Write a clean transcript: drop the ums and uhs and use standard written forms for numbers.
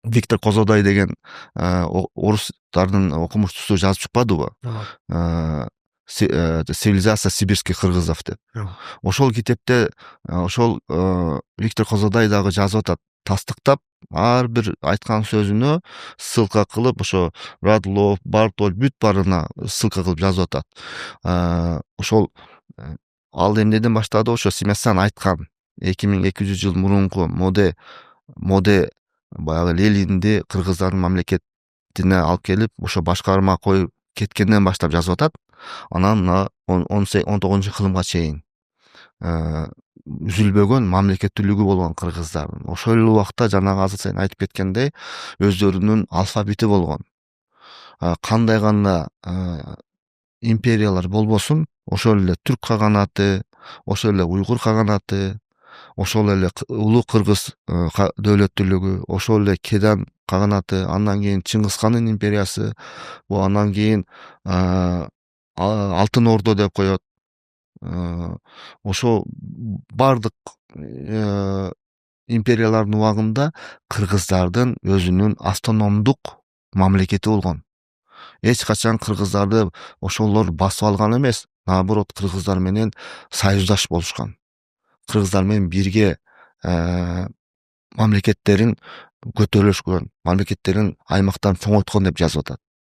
Виктор Козодай деген орустардын окумуштусу жазып чыкпадыбы? Цивилизация сибирских кыргызов деп. Ошол китепте ошол Виктор Козодай дагы жазып атат, тастыктап ар бир айткан сөзүнө ссылка кылып, ошо Радлов, Бартоль бүт баарына ссылка кылып жазып атат. Ошол ал эмнеден баштады? Ошо Семясян айткан 2200 жыл мурунку моде баягы Ленинди кыргыздардын мамлекетине алып келип, ошо башкарма коюп кеткенден баштап жазып атат. Анан мына 19-кылымга чейин үзүлбөгөн мамлекеттүүлүгү болгон кыргыздардын. Ошол эле убакта жанагы азыр сен айтып кеткендей өздөрүнүн алфавити болгон. Кандай гана империялар болбосун, ошол эле түрк каганаты, ошол эле уйгур каганаты, ошол эле улуу кыргыз дөөлөттүүлүгү, ошол эле Кедан каганаты, андан кийин Чыңгызхандын империясы, андан кийин Алтын Ордо деп коет. Ошо бардык империялардын убагында кыргыздардын өзүнүн автономдук мамлекети болгон. Эч качан кыргыздарды ошолор басып алган эмес, наоборот, кыргыздар менен союздаш болушкан. Кыргыздар менен бирге мамлекеттерин көтөрүлүшкөн, мамлекеттерин аймактарын чоңойткон деп жазып атат.